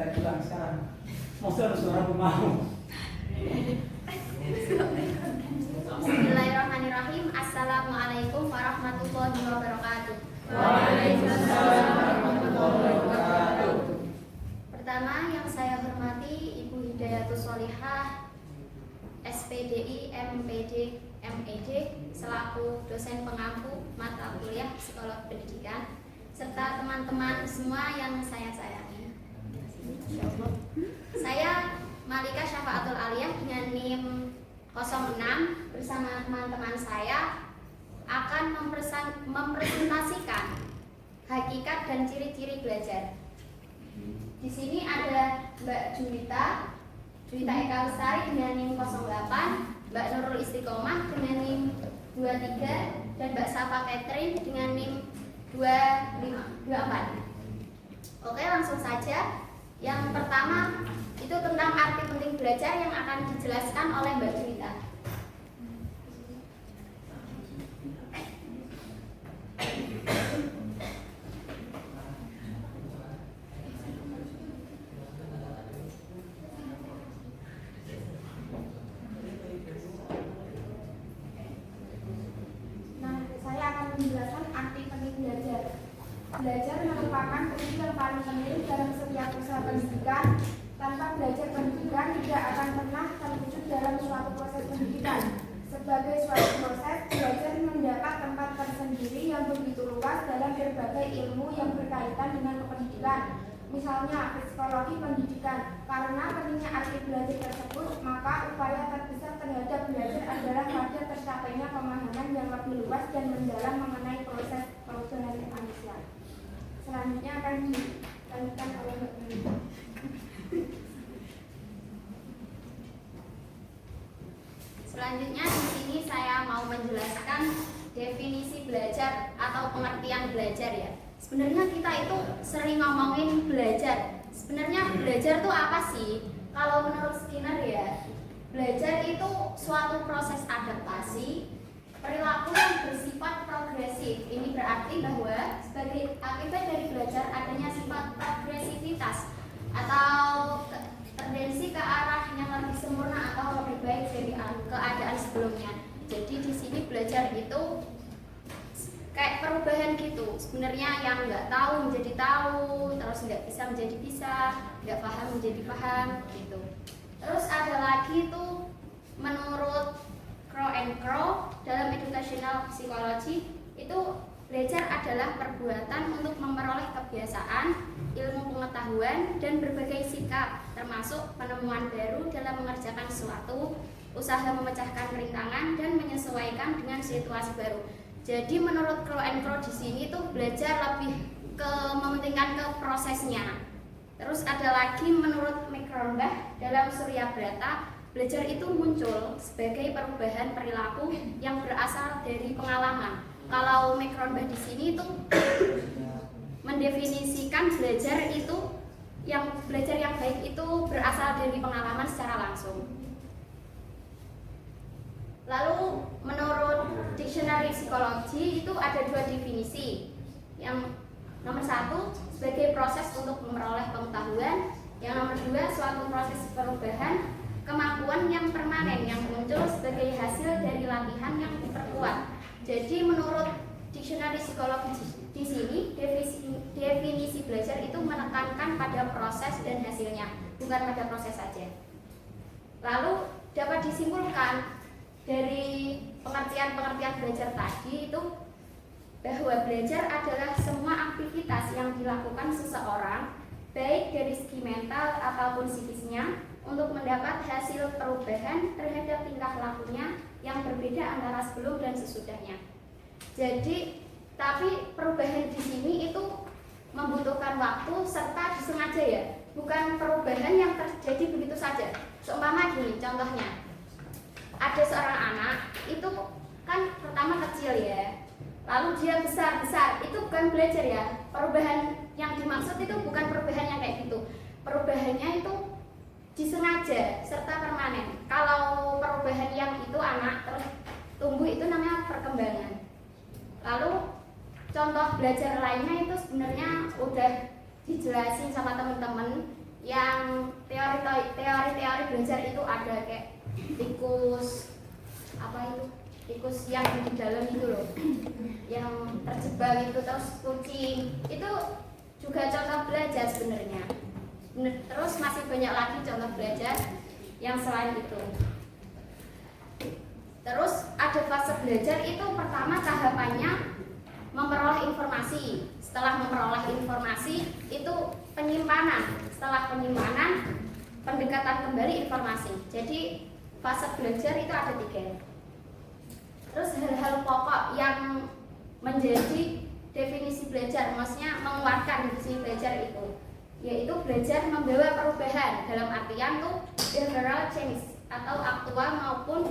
nggak hilang sekarang. Maksudnya suara mau. Bismillahirrahmanirrahim. Assalamualaikum warahmatullahi wabarakatuh. Waalaikumsalam warahmatullahi wabarakatuh. Pertama yang saya hormati Ibu Hidayatus Sholihah, SPDI, MPD, MED selaku dosen pengampu mata kuliah Psikologi Pendidikan, serta teman-teman semua yang saya sayangi. Saya Malika Syafaatul Aliyah dengan NIM 06 bersama teman-teman saya akan mempresentasikan hakikat dan ciri-ciri belajar. Di sini ada Mbak Juwita Eka Lestari dengan NIM 08, Mbak Nurul Istiqomah dengan NIM 23, dan Mbak Safa Catherine dengan NIM 24. Oke, langsung saja. Yang pertama itu tentang arti penting belajar yang akan dijelaskan oleh Mbak Juwita. Menjelaskan arti penting belajar. Belajar merupakan kunci yang paling penting dalam setiap usaha pendidikan. Tanpa belajar pendidikan tidak akan pernah terwujud dalam suatu proses pendidikan. Sebagai suatu proses, belajar mendapat tempat tersendiri yang begitu luas dalam berbagai ilmu yang berkaitan dengan pendidikan. Misalnya psikologi pendidikan. Karena pentingnya arti belajar tersebut, maka upaya terbesar terhadap belajar adalah pada tercapainya pemahaman yang lebih luas dan mendalam mengenai proses perubahan manusia. Selanjutnya akan dilanjutkan oleh Mbak Nurul. Selanjutnya di sini saya mau menjelaskan definisi belajar atau pengertian belajar ya. Sebenarnya kita itu sering ngomongin belajar. Sebenarnya belajar itu apa sih? Kalau menurut Skinner ya, belajar itu suatu proses adaptasi perilaku yang bersifat progresif. Ini berarti bahwa sebagai akibat dari belajar adanya sifat progresivitas atau tendensi ke arah yang lebih sempurna atau lebih baik dari keadaan sebelumnya. Jadi di sini belajar itu kayak perubahan gitu. Sebenarnya yang nggak tahu menjadi tahu, terus nggak bisa menjadi bisa, nggak paham menjadi paham gitu. Terus ada lagi tuh menurut Crow and Crow dalam educational psychology itu belajar adalah perbuatan untuk memperoleh kebiasaan, ilmu pengetahuan, dan berbagai sikap termasuk penemuan baru dalam mengerjakan sesuatu, usaha memecahkan rintangan dan menyesuaikan dengan situasi baru. Jadi menurut Crow and Crow di sini tuh belajar lebih ke mementingkan ke prosesnya. Terus ada lagi menurut Mikronbach dalam Surya Brata, belajar itu muncul sebagai perubahan perilaku yang berasal dari pengalaman. Kalau Mikronbach di sini tuh mendefinisikan belajar yang baik itu berasal dari pengalaman secara langsung. Lalu menurut Dictionary Psikologi itu ada dua definisi. Yang nomor satu sebagai proses untuk memperoleh pengetahuan. Yang nomor dua suatu proses perubahan kemampuan yang permanen yang muncul sebagai hasil dari latihan yang diperkuat. Jadi menurut Dictionary Psikologi di sini definisi belajar itu menekankan pada proses dan hasilnya, bukan pada proses saja. Lalu dapat disimpulkan dari pengertian belajar tadi itu bahwa belajar adalah semua aktivitas yang dilakukan seseorang baik dari segi mental ataupun psikisnya untuk mendapat hasil perubahan terhadap tingkah lakunya yang berbeda antara sebelum dan sesudahnya. Jadi, tapi perubahan di sini itu membutuhkan waktu serta disengaja ya, bukan perubahan yang terjadi begitu saja. Seumpama gini, contohnya ada seorang anak itu kan pertama kecil ya, lalu dia besar, itu bukan belajar ya. Perubahan yang dimaksud itu bukan perubahan yang kayak gitu. Perubahannya itu disengaja serta permanen. Kalau perubahan yang itu anak terus tumbuh itu namanya perkembangan. Lalu contoh belajar lainnya itu sebenarnya udah dijelasin sama teman-teman yang teori-teori belajar itu ada kayak tikus, apa itu, tikus yang di dalam itu loh, yang terjebak itu, terus kucing, itu juga contoh belajar sebenarnya. Terus masih banyak lagi contoh belajar yang selain itu. Terus ada fase belajar itu pertama tahapannya memperoleh informasi. Setelah memperoleh informasi itu penyimpanan. Setelah penyimpanan pendekatan kembali informasi. Jadi fase belajar itu ada 3. Terus hal-hal pokok yang menjadi definisi belajar, maksudnya mengeluarkan definisi belajar itu, yaitu belajar membawa perubahan dalam artian tuh behavioral change atau aktual maupun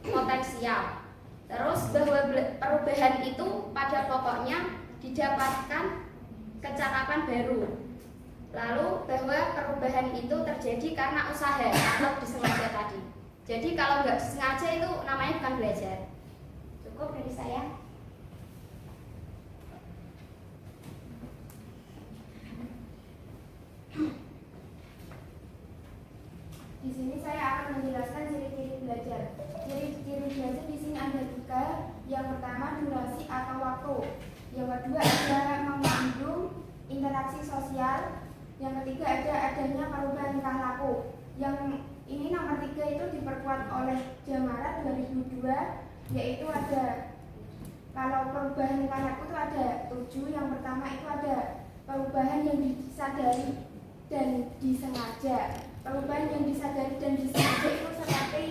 potensial. Terus bahwa perubahan itu pada pokoknya didapatkan kecakapan baru. Lalu bahwa perubahan itu terjadi karena usaha atau disengaja tadi. Jadi kalau nggak disengaja itu namanya bukan belajar. Cukup dari saya. Di sini saya akan menjelaskan ciri-ciri belajar. Ciri-ciri belajar di sini ada 3. Yang pertama durasi atau waktu. Yang kedua ada mengandung interaksi sosial. Yang ketiga ada adanya perubahan tingkah laku. Yang ini nomor 3 itu diperkuat oleh Jamara 2002, yaitu ada kalau perubahan tingkah laku itu ada 7. Yang pertama itu ada perubahan yang disadari dan disengaja. Perubahan yang disadari dan disengaja itu seperti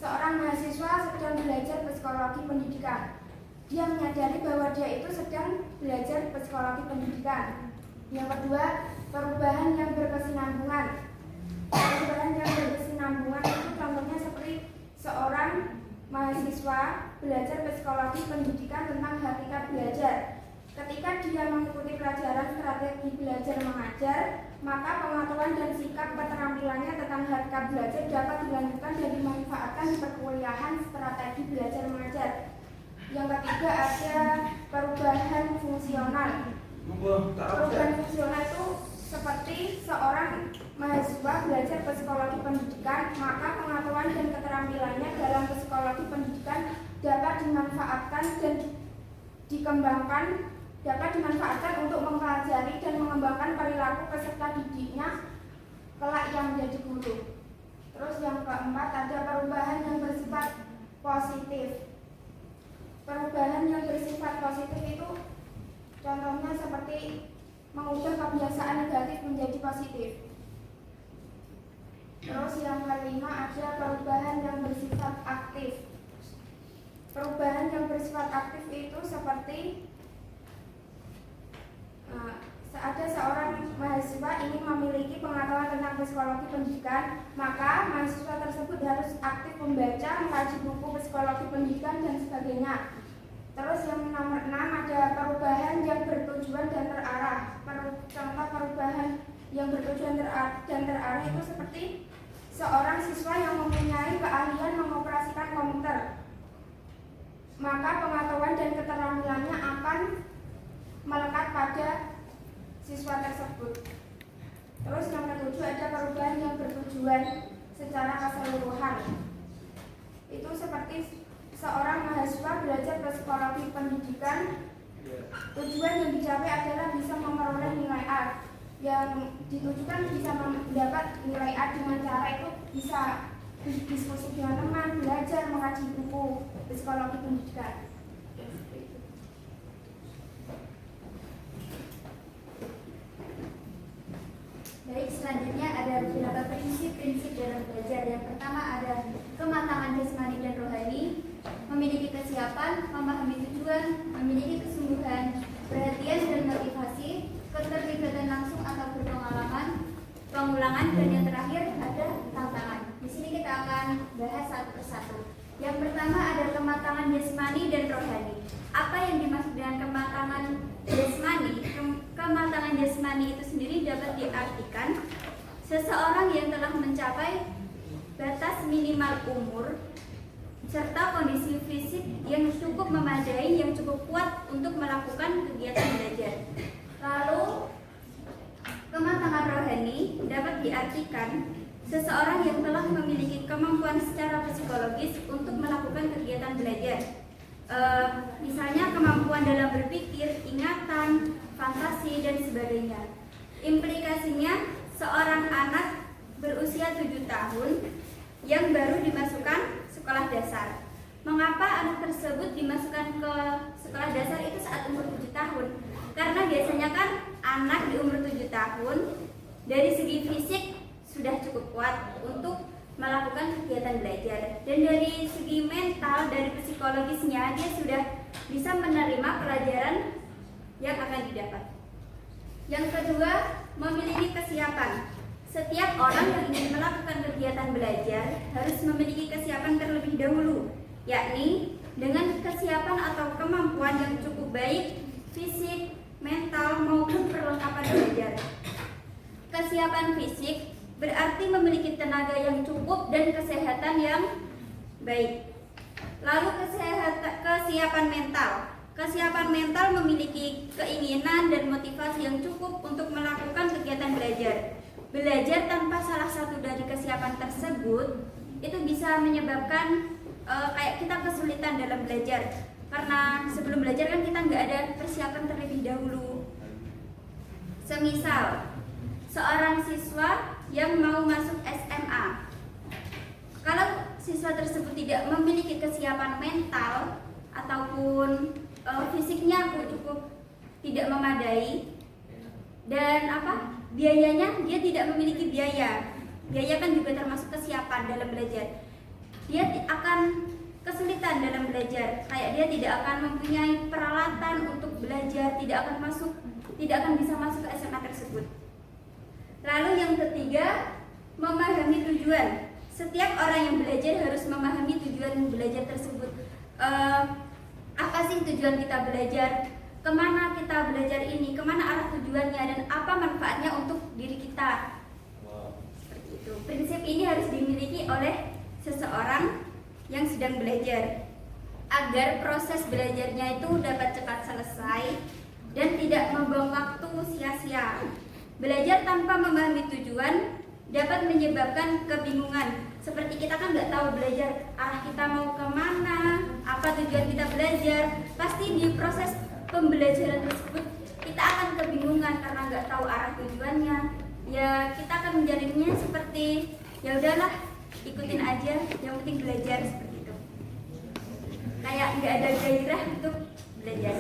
seorang mahasiswa sedang belajar psikologi pendidikan. Dia menyadari bahwa dia itu sedang belajar psikologi pendidikan. Yang kedua, perubahan yang berkesinambungan. Perubahan yang berkesinambungan itu contohnya seperti seorang mahasiswa belajar psikologi pendidikan tentang hakikat belajar. Ketika dia mengikuti pelajaran strategi belajar mengajar, maka pengetahuan dan sikap keterampilannya tentang hakikat belajar dapat dilanjutkan dan dimanfaatkan di perkuliahan strategi belajar mengajar. Yang ketiga ada perubahan fungsional. Perubahan fungsional itu seperti seorang mahasiswa belajar psikologi pendidikan, maka pengetahuan dan keterampilannya dalam psikologi pendidikan dapat dimanfaatkan dan dapat dimanfaatkan untuk mempelajari dan mengembangkan perilaku peserta didiknya kelak yang menjadi guru. Terus yang keempat ada perubahan yang bersifat positif. Perubahan yang bersifat positif itu contohnya seperti mengubah kebiasaan negatif menjadi positif. Terus yang kelima ada perubahan yang bersifat aktif. Perubahan yang bersifat aktif itu seperti ada seorang mahasiswa ingin memiliki pengetahuan tentang psikologi pendidikan, maka mahasiswa tersebut harus aktif membaca, mengkaji buku psikologi pendidikan dan sebagainya. Terus yang nomor 6 ada perubahan yang bertujuan dan terarah. Contoh perubahan yang bertujuan dan terarah itu seperti seorang siswa yang mempunyai keahlian mengoperasikan komputer, maka pengetahuan dan keterampilannya akan melekat pada siswa tersebut. Terus yang ketujuh ada perubahan yang bertujuan secara keseluruhan. Itu seperti seorang mahasiswa belajar psikologi pendidikan, tujuan yang dicapai adalah bisa memperoleh nilai A. Yang ditujukan bisa mendapat nilai A dengan cara itu bisa diskusi dengan teman, belajar, mengkaji buku psikologi pendidikan. Baik, selanjutnya ada beberapa prinsip-prinsip dalam belajar. Yang pertama ada kematangan jasmani dan rohani, memiliki kesiapan, memahami tujuan, memiliki kesungguhan, perhatian dan motivasi, keterlibatan langsung atau berpengalaman, pengulangan, dan yang terakhir ada tantangan. Di sini kita akan bahas satu persatu. Yang pertama ada kematangan jasmani dan rohani. Apa yang dimaksud dengan kematangan jasmani? Kematangan jasmani itu sendiri dapat diartikan seseorang yang telah mencapai batas minimal umur serta kondisi fisik yang cukup memadai, yang cukup kuat untuk melakukan kegiatan belajar. Lalu kematangan rohani dapat diartikan seseorang yang telah memiliki kemampuan secara psikologis untuk melakukan kegiatan belajar. Misalnya kemampuan dalam berpikir, ingatan, fantasi, dan sebagainya. Implikasinya, seorang anak berusia 7 tahun yang baru dimasukkan sekolah dasar. Mengapa anak tersebut dimasukkan ke sekolah dasar itu saat umur 7 tahun? Karena biasanya kan anak di umur 7 tahun dari segi fisik sudah cukup kuat untuk melakukan kegiatan belajar, dan dari segi mental, dari psikologisnya dia sudah bisa menerima pelajaran yang akan didapat. Yang kedua, memiliki kesiapan. Setiap orang yang ingin melakukan kegiatan belajar harus memiliki kesiapan terlebih dahulu, yakni dengan kesiapan atau kemampuan yang cukup baik, fisik, mental, maupun perlengkapan belajar. Kesiapan fisik berarti memiliki tenaga yang cukup dan kesehatan yang baik. Lalu kesiapan mental. Kesiapan mental memiliki keinginan dan motivasi yang cukup untuk melakukan kegiatan belajar. Belajar tanpa salah satu dari kesiapan tersebut itu bisa menyebabkan kayak kita kesulitan dalam belajar. Karena sebelum belajar kan kita nggak ada persiapan terlebih dahulu. Semisal seorang siswa yang mau masuk SMA, kalau siswa tersebut tidak memiliki kesiapan mental ataupun fisiknya cukup tidak memadai, dan biayanya dia tidak memiliki biaya kan juga termasuk kesiapan dalam belajar, dia akan kesulitan dalam belajar, kayak dia tidak akan mempunyai peralatan untuk belajar, tidak akan bisa masuk ke SMA tersebut. Lalu yang ketiga, memahami tujuan. Setiap orang yang belajar harus memahami tujuan belajar tersebut. Apa sih tujuan kita belajar? Kemana kita belajar ini? Kemana arah tujuannya? Dan apa manfaatnya untuk diri kita? Seperti itu. Prinsip ini harus dimiliki oleh seseorang yang sedang belajar, agar proses belajarnya itu dapat cepat selesai dan tidak membuang waktu sia-sia. Belajar tanpa memahami tujuan dapat menyebabkan kebingungan. Seperti kita kan nggak tahu belajar arah kita mau kemana, apa tujuan kita belajar. Pasti di proses pembelajaran tersebut kita akan kebingungan karena nggak tahu arah tujuannya. Ya kita akan menjalannya seperti ya udahlah, ikutin aja, yang penting belajar, seperti itu. Kayak nggak ada gairah untuk belajar,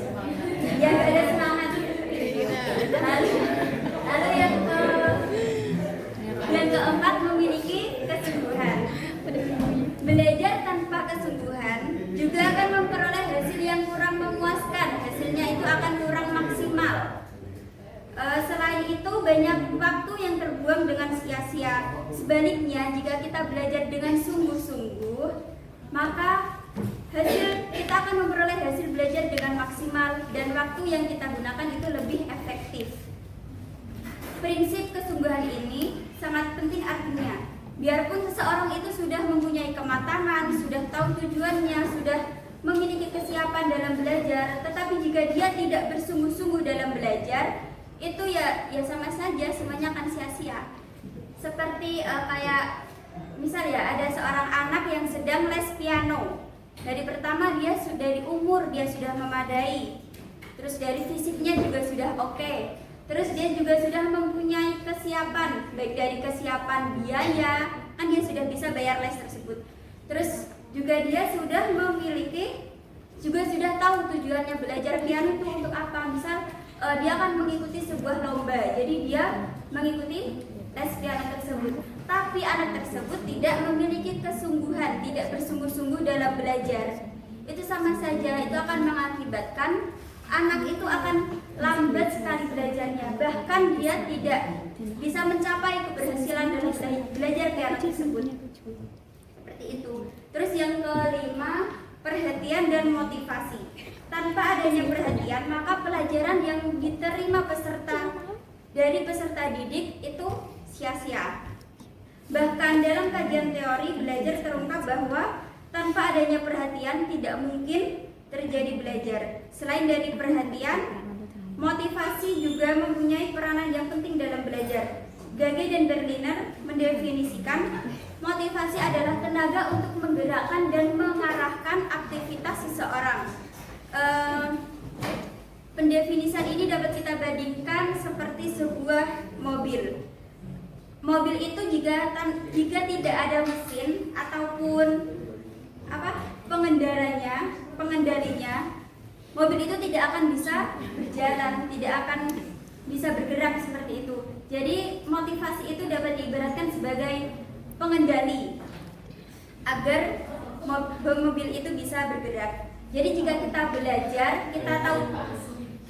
ya nggak ada semangat. Lalu yang keempat, memiliki kesungguhan. Belajar tanpa kesungguhan juga akan memperoleh hasil yang kurang memuaskan. Hasilnya itu akan kurang maksimal. Selain itu, banyak waktu yang terbuang dengan sia-sia. Sebaliknya, jika kita belajar dengan sungguh-sungguh, maka kita akan memperoleh hasil belajar dengan maksimal dan waktu yang kita gunakan itu lebih efektif. Prinsip kesungguhan ini sangat penting artinya. Biarpun seseorang itu sudah mempunyai kematangan, sudah tahu tujuannya, sudah memiliki kesiapan dalam belajar, tetapi jika dia tidak bersungguh-sungguh dalam belajar, itu ya sama saja, semuanya akan sia-sia. Seperti kayak misal ya, ada seorang anak yang sedang les piano. Dari pertama dari umur dia sudah memadai, terus dari fisiknya juga sudah oke. Terus dia juga sudah mempunyai kesiapan, baik dari kesiapan biaya, kan dia sudah bisa bayar les tersebut. Terus juga dia sudah tahu tujuannya belajar piano itu untuk apa. Misal dia akan mengikuti sebuah lomba, jadi dia mengikuti les piano tersebut. Tapi anak tersebut tidak memiliki kesungguhan, tidak bersungguh-sungguh dalam belajar. Itu sama saja, itu akan mengakibatkan anak itu akan lambat sekali belajarnya, bahkan dia tidak bisa mencapai keberhasilan dalam belajar piano tersebut. Seperti itu. Terus yang kelima, perhatian dan motivasi. Tanpa adanya perhatian, maka pelajaran yang diterima dari peserta didik itu sia-sia. Bahkan dalam kajian teori belajar terungkap bahwa tanpa adanya perhatian tidak mungkin terjadi belajar. Selain dari perhatian, motivasi juga mempunyai peranan yang penting dalam belajar. Gage dan Berliner mendefinisikan motivasi adalah tenaga untuk menggerakkan dan mengarahkan aktivitas seseorang. Pendefinisian ini dapat kita bandingkan seperti sebuah mobil. Mobil itu jika tidak ada mesin ataupun pengendalinya, mobil itu tidak akan bisa berjalan, tidak akan bisa bergerak seperti itu. Jadi motivasi itu dapat diibaratkan sebagai pengendali agar mobil itu bisa bergerak. Jadi jika kita belajar, kita tahu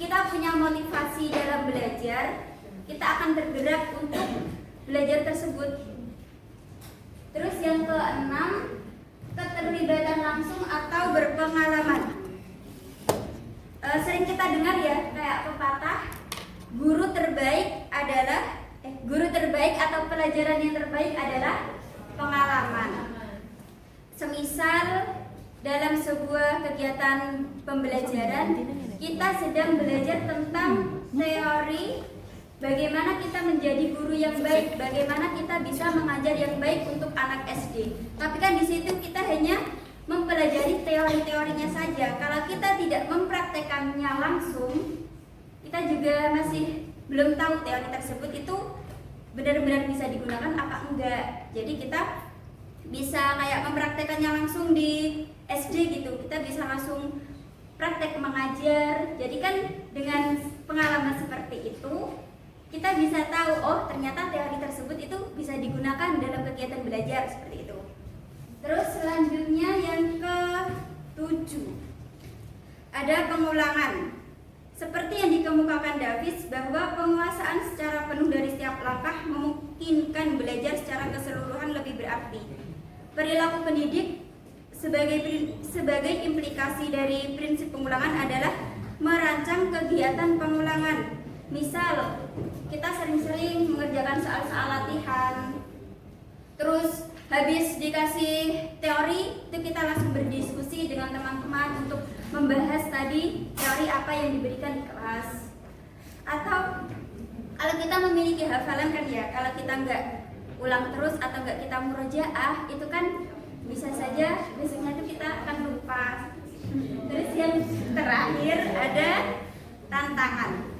kita punya motivasi dalam belajar, kita akan tergerak untuk belajar tersebut. Terus yang keenam, keterlibatan langsung atau berpengalaman. Sering kita dengar ya, kayak pepatah, guru terbaik atau pelajaran yang terbaik adalah pengalaman. Semisal dalam sebuah kegiatan pembelajaran, kita sedang belajar tentang teori bagaimana kita menjadi guru yang baik, bagaimana kita bisa mengajar yang baik untuk anak SD. Tapi kan di situ kita hanya mempelajari teori-teorinya saja. Kalau kita tidak mempraktekannya langsung, kita juga masih belum tahu teori tersebut itu benar-benar bisa digunakan apa enggak. Jadi kita bisa kayak mempraktekannya langsung di SD gitu. Kita bisa langsung praktek mengajar. Jadi kan dengan pengalaman seperti itu, kita bisa tahu, oh ternyata teori tersebut itu bisa digunakan dalam kegiatan belajar seperti itu. Terus selanjutnya yang ke-7, ada pengulangan. Seperti yang dikemukakan Davis bahwa penguasaan secara penuh dari setiap langkah memungkinkan belajar secara keseluruhan lebih berarti. Perilaku pendidik sebagai implikasi dari prinsip pengulangan adalah merancang kegiatan pengulangan. Misal, kita sering-sering mengerjakan soal-soal latihan, terus habis dikasih teori, itu kita langsung berdiskusi dengan teman-teman untuk membahas tadi teori apa yang diberikan di kelas. Atau kalau kita memiliki hafalan kan ya, kalau kita nggak ulang terus atau nggak kita murojaah, itu kan bisa saja besoknya itu kita akan lupa. Terus yang terakhir ada tantangan.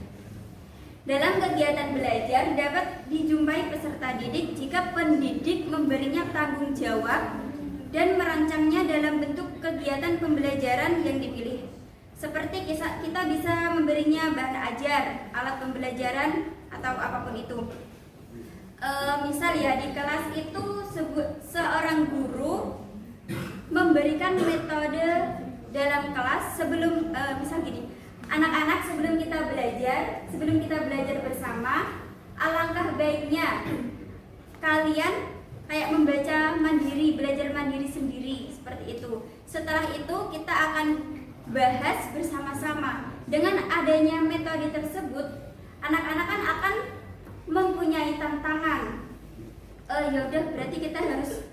Dalam kegiatan belajar dapat dijumpai peserta didik jika pendidik memberinya tanggung jawab dan merancangnya dalam bentuk kegiatan pembelajaran yang dipilih. Seperti kita bisa memberinya bahan ajar, alat pembelajaran, atau apapun itu. Misal ya, di kelas itu seorang guru memberikan metode dalam kelas sebelum, misal gini, anak-anak sebelum kita belajar bersama, alangkah baiknya kalian kayak membaca mandiri, belajar mandiri sendiri seperti itu. Setelah itu kita akan bahas bersama-sama. Dengan adanya metode tersebut, anak-anak kan akan mempunyai tantangan. Yaudah, berarti kita harus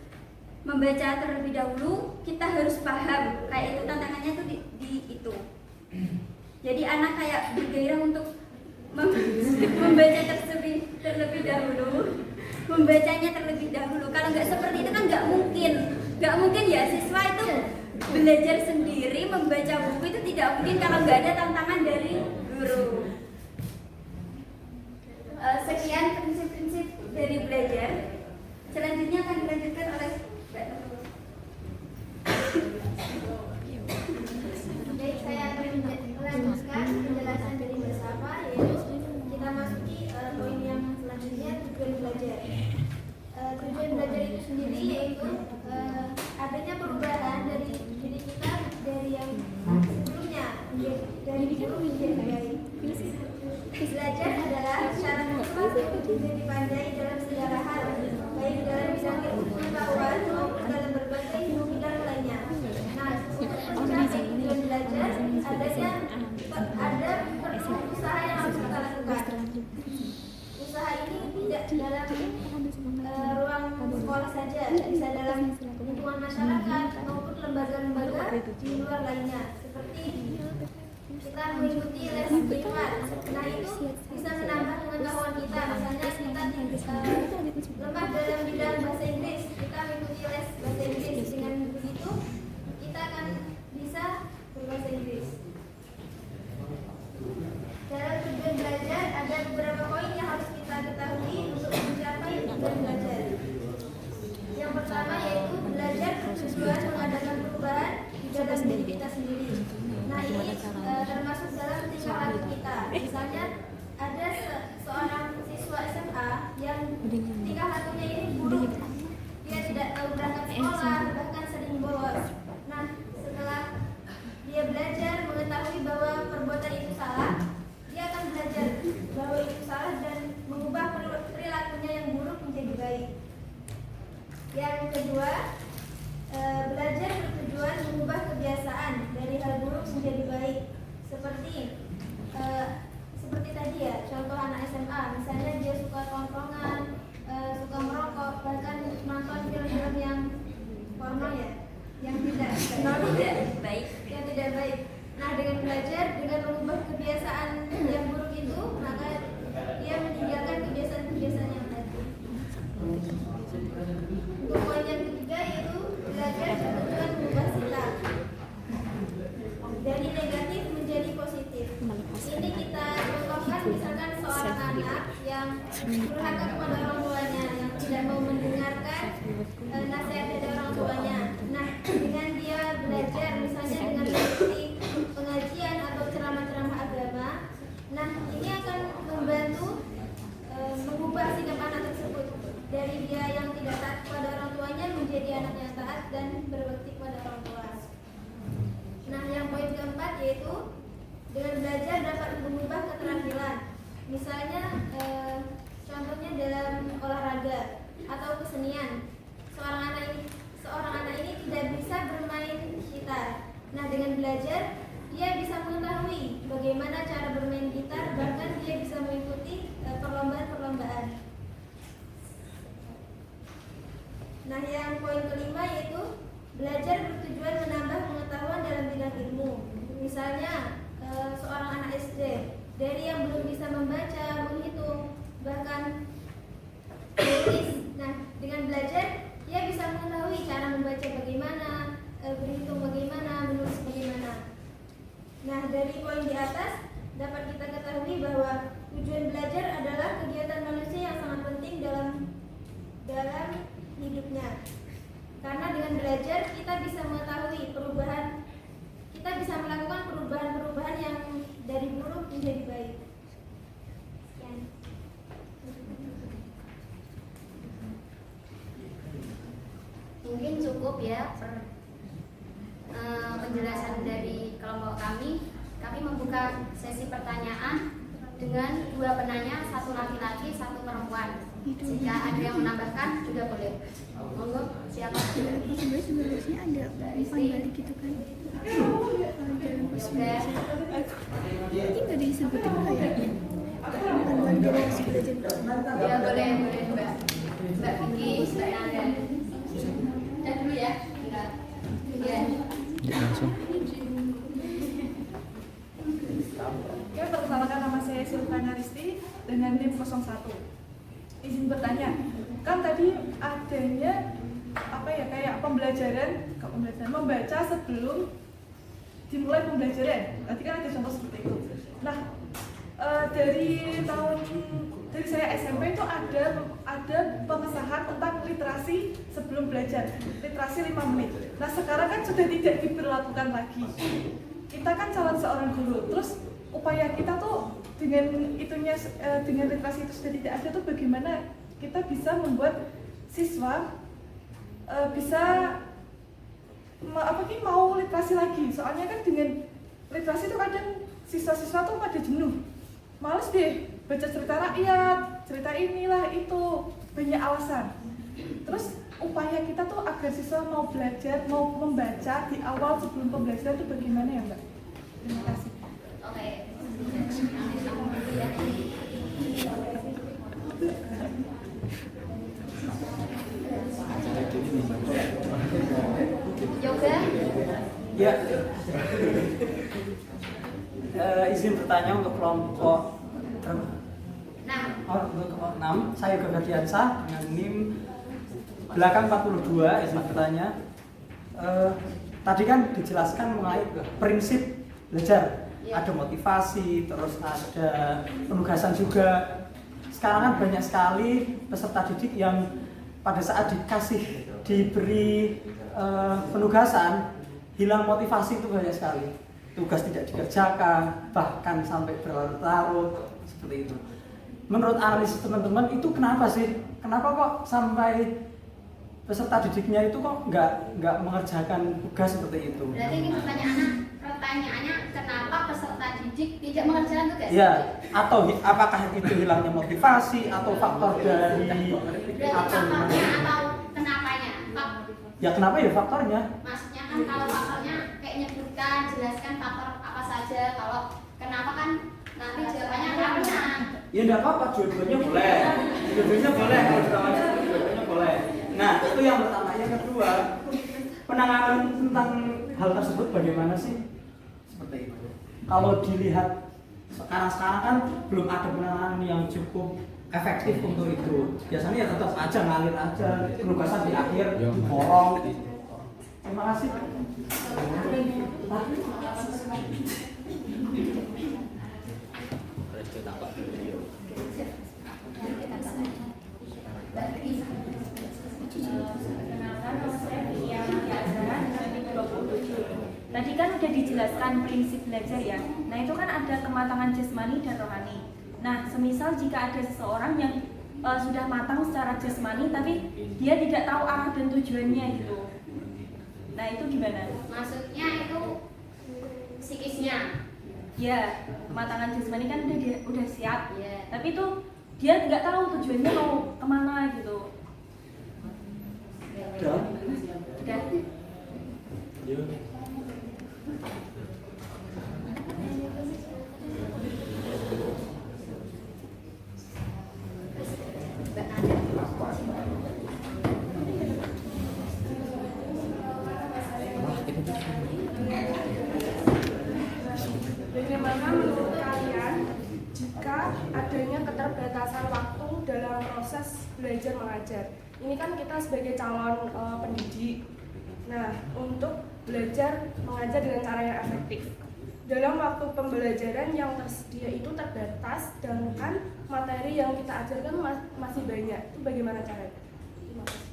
membaca terlebih dahulu, kita harus paham. Kayak itu tantangannya tuh di itu. Jadi anak kayak bergairah untuk membaca terlebih dahulu, membacanya terlebih dahulu. Kalau nggak seperti itu kan nggak mungkin ya siswa itu belajar sendiri membaca buku itu tidak mungkin kalau nggak ada tantangan dari guru. Sekian prinsip-prinsip dari belajar. Selanjutnya akan dilanjutkan oleh Mbak Nurul. Baik, saya akan melanjutkan penjelasan dari Mbak Safa, yaitu kita masuki poin yang selanjutnya, tujuan belajar. Tujuan belajar itu sendiri yaitu adanya perubahan dari diri kita dari yang sebelumnya, dari guru menjadi baik. Belajar adalah syarat utama untuk menjadi pandai dalam segala hal, baik dalam bidang ilmu pengetahuan maupun dalam berbagai bidang lainnya. Nah, untuk mencapai tujuan belajar ada perlu usaha yang harus kita lakukan. Usaha ini tidak dalam ruang sekolah saja, bisa dalam lingkungan masyarakat maupun lembaga-lembaga di luar lainnya, seperti kita mengikuti les privat. Nah, itu bisa menambah dengan pengetahuan kita. Misalnya kita lemah dalam bidang bahasa Inggris, kita mengikuti les bahasa Inggris. Dengan begitu kita akan bisa berbahasa Inggris. Dalam tujuan belajar ada beberapa poin yang harus kita ketahui untuk mencapai tujuan belajar. Yang pertama yaitu belajar bertujuan mengadakan perubahan di dalam diri kita sendiri. Nah ini termasuk dalam tingkah laku kita. Misalnya ada seorang siswa SMA yang tingkah lakunya ini buruk. Dia tidak tahu berangkat sekolah, bahkan sering bolos. Nah setelah dia belajar mengetahui bahwa perbuatan itu salah, dia akan belajar bahwa itu salah dan mengubah perilakunya yang buruk menjadi baik. Yang kedua, belajar bertujuan mengubah kebiasaan dari hal buruk menjadi baik. Seperti tadi ya, contoh anak SMA, misalnya dia suka tongkrongan, suka merokok, bahkan nonton film-film yang porno ya, yang tidak baik. Yang tidak baik. Nah, dengan belajar, dengan mengubah kebiasaan yang buruk itu, maka dia meninggalkan kebiasaan-kebiasaan yang tadi. Untuk poin yang ketiga yaitu belajar bertujuan mengubah sikap dari negatif menjadi positif. Ini kita contohkan misalkan seorang anak yang durhaka kepada orang tuanya, yang tidak mau mendengarkan nasihat dari orang tuanya. Nah, dengan dia belajar misalnya dengan mengikuti pengajian atau ceramah-ceramah agama, nah ini akan membantu mengubah sikap anak tersebut dari dia yang tidak taat kepada orang tuanya menjadi anak yang taat dan berbakti kepada orang tua. Nah, yang poin keempat yaitu dengan belajar dapat mengubah keterampilan. Misalnya contohnya dalam olahraga atau kesenian. Seorang anak ini tidak bisa bermain gitar. Nah, dengan belajar dia bisa mengetahui bagaimana cara bermain gitar, bahkan dia bisa mengikuti perlombaan-perlombaan. Nah, yang poin kelima yaitu belajar bertujuan menambah pengetahuan dalam bidang ilmu. Misalnya seorang anak SD dari yang belum bisa membaca, menghitung, bahkan menulis. Nah, dengan belajar dia bisa mengetahui cara membaca bagaimana, berhitung bagaimana, menulis bagaimana. Nah, dari poin di atas dapat kita ketahui bahwa tujuan belajar adalah kegiatan manusia yang sangat penting dalam hidupnya. Karena dengan belajar kita bisa mengetahui perubahan, kita bisa melakukan perubahan-perubahan yang dari buruk menjadi baik. Sekian. Mungkin cukup ya penjelasan dari kelompok kami. Kami membuka sesi pertanyaan dengan 2 penanya, 1 laki-laki, 1 perempuan. Jika ada yang menambahkan juga boleh. Monggo, siapa? Sebenarnya juga harusnya ada umpan balik gitu kan. Dalam persoalan ini nggak disebutin kayaknya. Umpan balik dari hasil belajar. Ya boleh Mbak Vicky, Mbak Nanda. Dan dulu ya. Ya. Langsung. Ya, perkenalkan nama saya Silvana Risti dengan NIM 01. Izin bertanya, kan tadi adanya kayak pembelajaran membaca sebelum dimulai pembelajaran. Tadi kan ada contoh seperti itu. Nah, dari saya SMP itu ada pengesahan tentang literasi sebelum belajar, literasi 5 menit. Nah, sekarang kan sudah tidak diberlakukan lagi. Kita kan calon seorang guru, terus upaya kita tuh dengan literasi itu sudah tidak ada tuh bagaimana kita bisa membuat siswa bisa mau literasi lagi. Soalnya kan dengan literasi itu kadang siswa-siswa tuh pada jenuh, males deh baca cerita rakyat, cerita inilah itu, banyak alasan. Terus upaya kita tuh agar siswa mau belajar, mau membaca di awal sebelum pembelajaran itu bagaimana ya Mbak? Terima kasih. Oke. Yoga? Ya. Izin bertanya untuk kelompok Untuk kelompok 6, saya Yoga Ferdiansah dengan NIM belakang 42 izin bertanya. Tadi kan dijelaskan mengenai prinsip belajar, ada motivasi, terus ada penugasan juga. Sekarang kan banyak sekali peserta didik yang pada saat diberi penugasan hilang motivasi, itu banyak sekali. Tugas tidak dikerjakan, bahkan sampai berlarut-larut seperti itu. Menurut analisis teman-teman itu kenapa sih? Kenapa kok sampai peserta didiknya itu kok nggak mengerjakan tugas seperti itu? Berarti ini pertanyaannya kenapa peserta didik tidak mengerjakan tugas? Ya, atau apakah itu hilangnya motivasi atau faktor dari faktornya atau kenapanya? Ya kenapa ya faktornya? Maksudnya kan kalau faktornya kayak nyebutkan, jelaskan faktor apa saja. Kalau kenapa kan nanti jawabannya karena. Ya enggak apa-apa, dua-duanya boleh. Dua-duanya boleh, kalau ditawanya dua-duanya boleh. Nah, itu yang pertama. Yang kedua, penanganan tentang hal tersebut bagaimana sih? Seperti itu. Kalau dilihat sekarang kan belum ada penanganan yang cukup efektif untuk itu. Biasanya ya tetap aja ngalir aja, penugasan di akhir borong. Terima kasih. Tadi kan udah dijelaskan prinsip belajar ya. Nah itu kan ada kematangan jasmani dan rohani. Nah semisal jika ada seseorang yang sudah matang secara jasmani tapi dia tidak tahu arah dan tujuannya gitu. Nah itu gimana? Maksudnya itu psikisnya. Ya, kematangan jasmani kan udah siap. Ya. Tapi itu dia nggak tahu tujuannya mau kemana gitu. Udah. Bagaimana menurut kalian jika adanya keterbatasan waktu dalam proses belajar mengajar? Ini kan kita sebagai calon pendidik. Nah, untuk belajar mengajar dengan cara yang efektif. Dalam waktu pembelajaran yang tersedia itu terbatas, sedangkan materi yang kita ajarkan masih banyak. Itu bagaimana caranya? Terima kasih.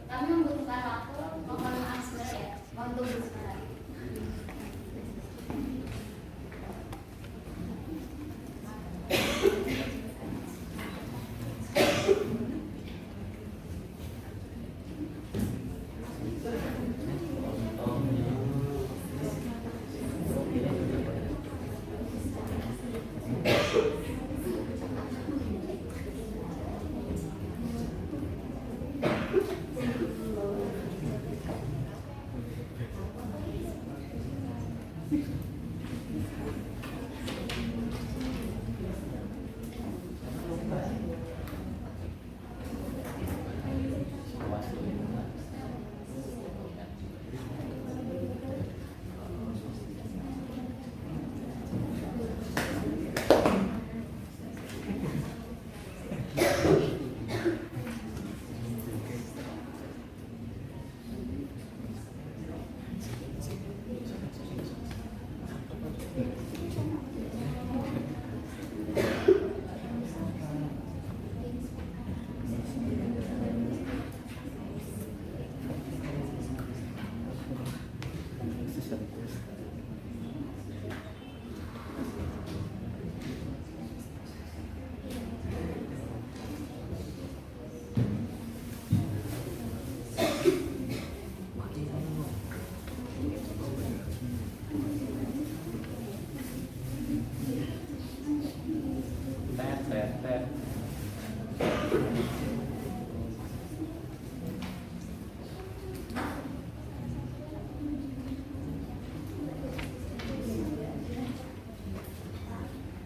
Kami membutuhkan waktu, mohon maaf sebentar ya, mohon tunggu sebentar.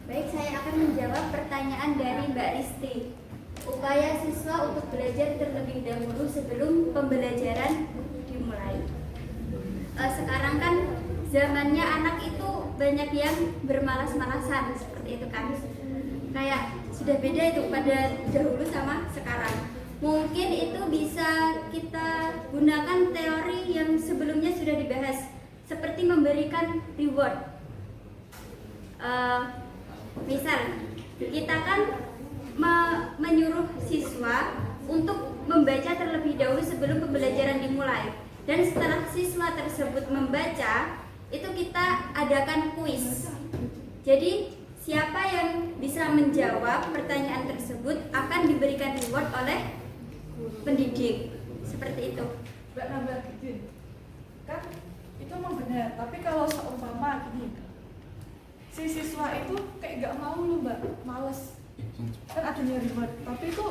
Baik, saya akan menjawab pertanyaan dari Mbak Risti. Upaya siswa untuk belajar terlebih dahulu sebelum pembelajaran dimulai. Sekarang kan zamannya anak itu banyak yang bermalas-malasan seperti itu kan. Kayak sudah beda itu pada dahulu sama sekarang. Mungkin itu bisa kita gunakan teori yang sebelumnya sudah dibahas, seperti memberikan reward. Misal kita kan menyuruh siswa untuk membaca terlebih dahulu sebelum pembelajaran dimulai, dan setelah siswa tersebut membaca itu kita adakan kuis. Jadi siapa yang bisa menjawab pertanyaan tersebut akan diberikan reward oleh pendidik. Seperti itu. Mbak nambah gini, kan itu memang benar, tapi kalau seumpama gini, si siswa itu kayak gak mau loh Mbak, males, kan adanya reward, tapi itu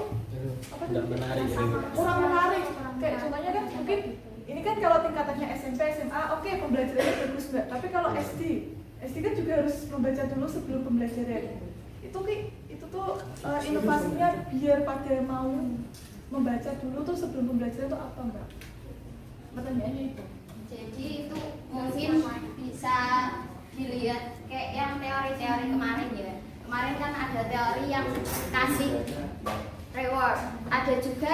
apa Nggak menarik, kurang menarik. Kayak contohnya kan mungkin ini kan kalau tingkatannya SMP, SMA, oke, pembelajarannya bagus Mbak, tapi kalau SD kan juga harus membaca dulu sebelum pembelajaran. Itu tuh inovasinya biar pada mau membaca dulu tuh sebelum pembelajaran itu apa Mbak? Pertanyaannya itu. Jadi itu mungkin bisa dilihat kayak yang teori-teori kemarin ya. Kemarin kan ada teori yang kasih reward, ada juga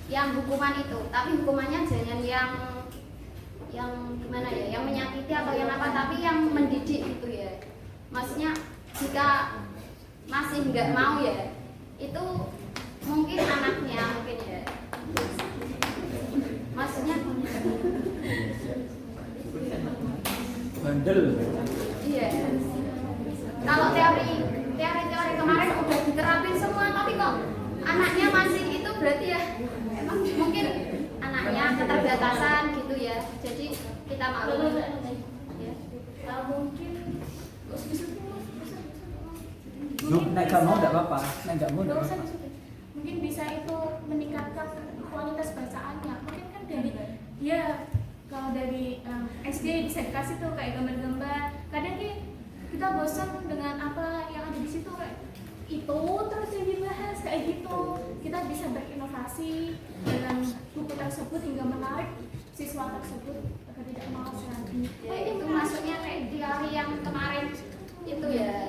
yang hukuman itu, tapi hukumannya jangan yang gimana ya, yang menyakiti atau yang apa, tapi yang mendidik gitu ya. Maksudnya jika masih nggak mau ya, itu mungkin anaknya mungkin ya. Maksudnya Bandel. iya. Kalau teori kemarin udah diterapin semua, tapi kok anaknya masih itu, berarti ya emang mungkin anaknya keterbatasan gitu ya. Jadi kita maklum. Ya. Mungkin Nek gak mau enggak apa-apa. Nek gak mau enggak apa-apa. mungkin bisa itu meningkatkan kualitas bacaannya. Mungkin kan dari ya kalau dari SD bisa dikasih tuh kayak gambar-gambar. Kadang kita bosan dengan apa yang ada di situ, kayak itu terus yang dibahas kayak gitu. Kita bisa berinovasi dengan buku tersebut hingga menarik siswa tersebut agar tidak malas lagi. Ya, itu maksudnya kayak teori yang kemarin itu ya,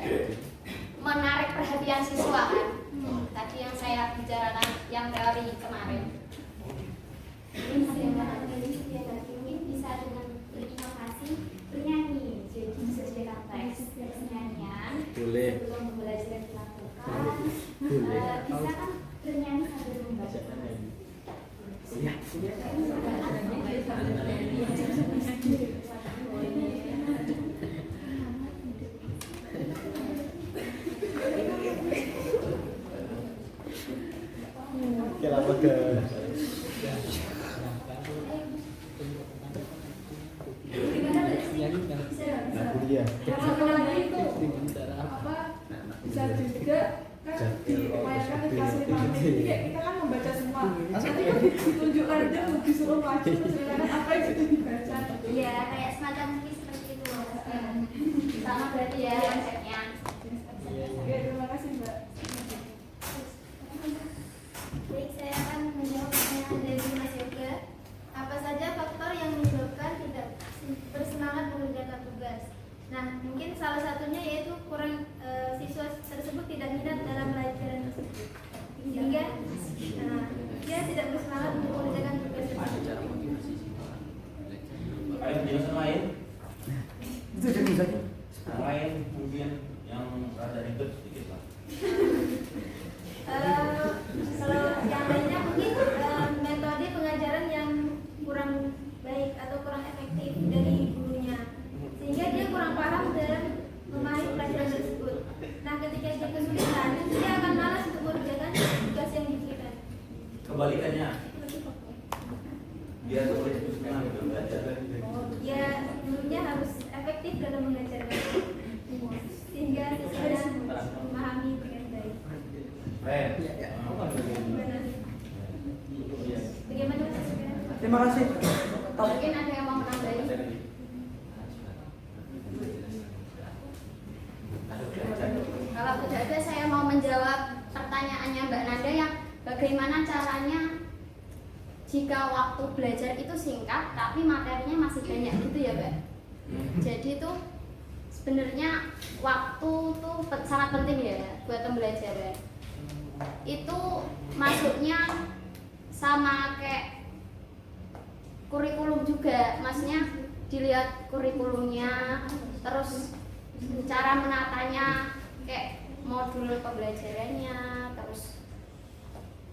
menarik perhatian siswa kan. Tadi yang saya bicarakan yang teori kemarin. Mungkin bisa dengan berinovasi, bernyanyi, jadi sesuai teks nyanyian Boleh. sebelum pembelajaran dilakukan. Boleh. Bisa kan bernyanyi sambil membaca. Kenapa ke kuliah? Apalagi itu apa bisa juga kan diupayakan dikasih materi. Jadi kayak kita kan membaca semua. Nanti kan ditunjukkan aja disuruh maju menceritakan apa yang sudah dibaca. Iya, kayak semacam kuis seperti itu. Sama berarti ya konsepnya. Oke, terima kasih Mbak. Baik, saya akan menjawab pertanyaan dari Mas Yoga. Apa saja faktor yang menyebabkan tidak bersemangat mengerjakan tugas? Nah, mungkin salah satunya yaitu kurang siswa tersebut tidak minat dalam pelajaran tersebut, sehingga dia tidak bersemangat untuk mengerjakan tugas tersebut. Ada penjelasan lain? Itu jadi saja. Yang lain mungkin yang rada ribet sedikit lah. Kalau yang lainnya mungkin metode pengajaran yang kurang baik atau kurang efektif dari gurunya, sehingga dia kurang paham dalam memahami pelajaran tersebut. Nah, ketika dia kesulitan, dia akan malas untuk mengerjakan tugas yang diberikan. Kebalikannya, biar boleh senang belajar. Ya, gurunya harus efektif dalam mengajarkan, sehingga siswa memahami dengan baik. Bagaimana Mas Yoga? Terima kasih. Mungkin ada yang mau menambahin? Kalau tidak ada, saya mau menjawab pertanyaannya Mbak Nanda yang bagaimana caranya jika waktu belajar itu singkat tapi materinya masih banyak gitu ya Mbak. Jadi itu sebenarnya waktu tuh sangat penting ya buat pembelajaran. Itu masuknya sama kayak kurikulum juga, maksudnya dilihat kurikulumnya, terus cara menatanya, kayak modul pembelajarannya, terus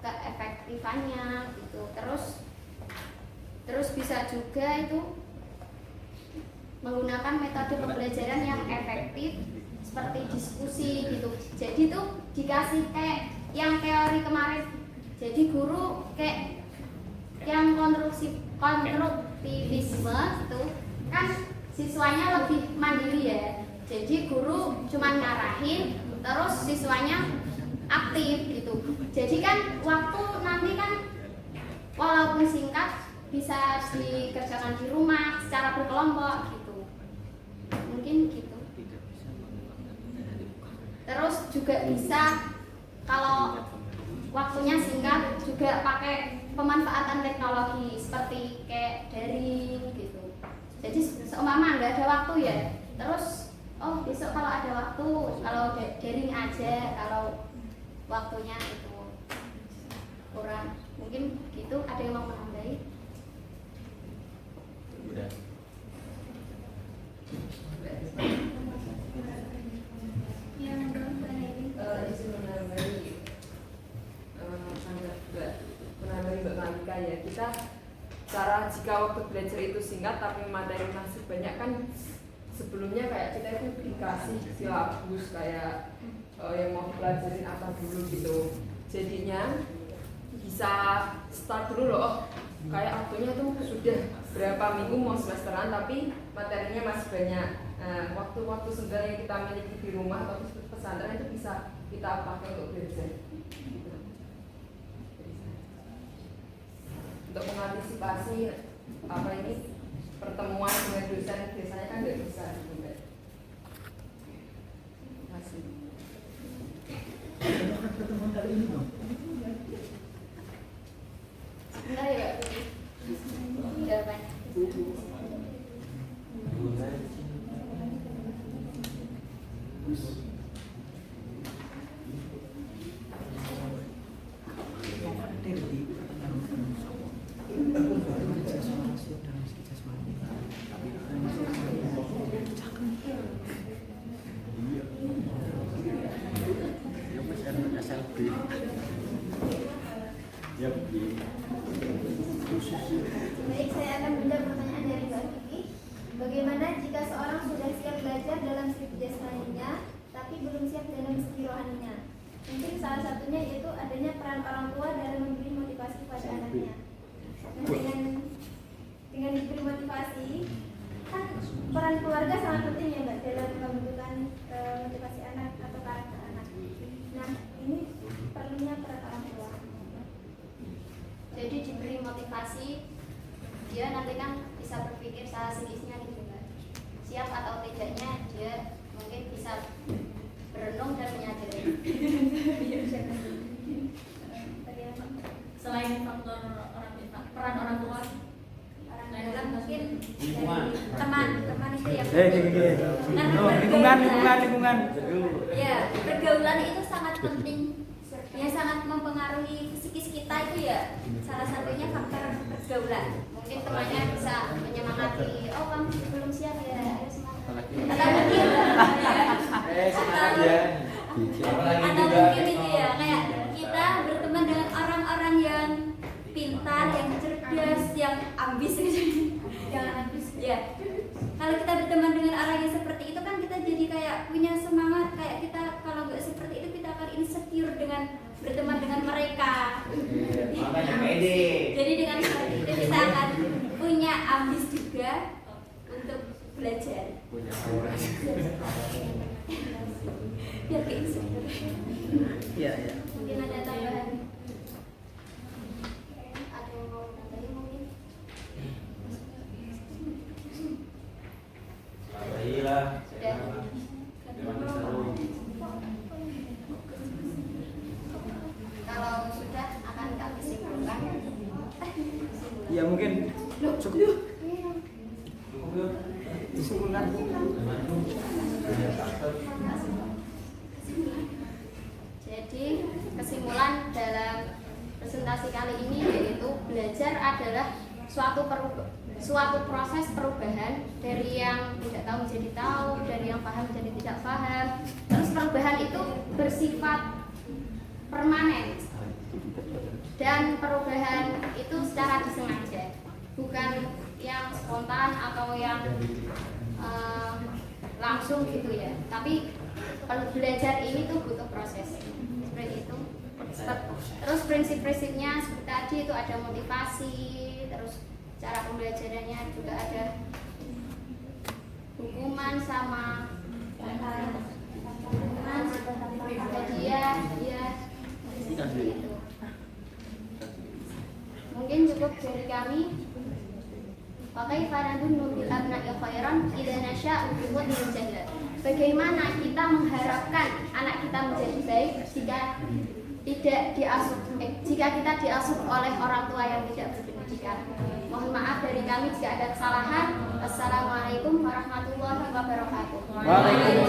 keefektifannya gitu. Terus bisa juga itu menggunakan metode pembelajaran yang efektif seperti diskusi gitu. Jadi tuh dikasih kayak yang teori kemarin. Jadi guru kayak yang konstruktivisme itu kan siswanya lebih mandiri ya. Jadi guru cuma ngarahin, terus siswanya aktif gitu. Jadi kan waktu nanti kan walaupun singkat bisa dikerjakan di rumah secara berkelompok gitu. Mungkin gitu. Terus juga bisa kalau waktunya singkat juga pakai pemanfaatan teknologi seperti kayak daring gitu. Jadi seumpama nggak ada waktu ya, terus oh besok kalau ada waktu, kalau daring aja, kalau waktunya itu kurang, mungkin gitu. Ada yang mau menambahi? Udah. Mbak Malika ya, kita cara jika waktu belajar itu singkat tapi materi masih banyak kan, sebelumnya kayak kita itu dikasih silabus kayak yang mau pelajarin apa dulu gitu, jadinya bisa start dulu loh, kayak waktunya tuh sudah berapa minggu mau semesteran tapi materinya masih banyak. Nah, waktu-waktu senggang yang kita miliki di rumah atau di pesantren itu bisa kita pakai untuk belajar. Untuk mengantisipasi apa ini pertemuan dengan dosen biasanya kan nggak bisa juga. Masih. Pertemuan kali ini dong. Sebentar ya Pak. Jawaban. Baik, saya akan menjawab pertanyaan dari Mbak Vivi. Bagaimana jika seorang sudah siap belajar dalam segi jasmaninya, tapi belum siap dalam segi rohaninya? Mungkin salah satunya yaitu adanya peran orang tua dalam memberi motivasi pada anaknya. Nah, dengan diberi motivasi, kan peran keluarga sangat penting ya Mbak dalam pembentukan motivasi anak atau karakter anak. Nah, ini perlunya peran orang tua. Jadi diberi motivasi, dia nanti kan bisa berpikir secara psikisnya gitu Mbak. Siap atau tidaknya dia mungkin bisa berenung dan menyadari. Selain faktor peran orang tua, mungkin teman itu ya. Lingkungan. Ya, pergaulan itu sangat penting. Yang sangat mempengaruhi psikis kita itu ya salah satunya faktor pergaulan. Mungkin temannya bisa menyemangati, oh kamu belum siap ya, ayo semangat. Atau mungkin itu ya kayak kita berteman dengan orang-orang yang pintar, yang cerdas, yang ambis gitu. Yang ambis ya. Kalau kita berteman dengan orang yang seperti itu kan kita jadi kayak punya semangat, kayak kita kalau nggak seperti itu kita akan insecure dengan berteman dengan mereka. Makanya pede. Jadi dengan seperti itu kita akan punya ambis juga untuk belajar. Punya aura. Biar kayak insecure. Iya. Mungkin ada tambahan. Ada yang mau nambahin mungkin? Alhamdulillah. Sudah. Kalau sudah akan kami simpulkan. Ya mungkin cukup. Disimpulkan. Jadi kesimpulan dalam presentasi kali ini yaitu belajar adalah suatu proses perubahan dari yang tidak tahu menjadi tahu, dari yang paham menjadi tidak paham. Terus perubahan itu bersifat permanen dan perubahan itu secara disengaja, bukan yang spontan atau yang langsung gitu ya. Tapi belajar ini tuh butuh proses seperti itu. Terus prinsip-prinsipnya seperti tadi itu ada motivasi, terus cara pembelajarannya juga ada hukuman sama hadiah ya seperti itu. Mungkin cukup dari kami. Pakai farandun mobil abna'i khairan idza nasya'u bi wadil jahla. Bagaimana kita mengharapkan anak kita menjadi baik jika kita diasuh oleh orang tua yang tidak berpendidikan. Mohon maaf dari kami jika ada kesalahan. Assalamualaikum warahmatullahi wabarakatuh. Waalaikumsalam.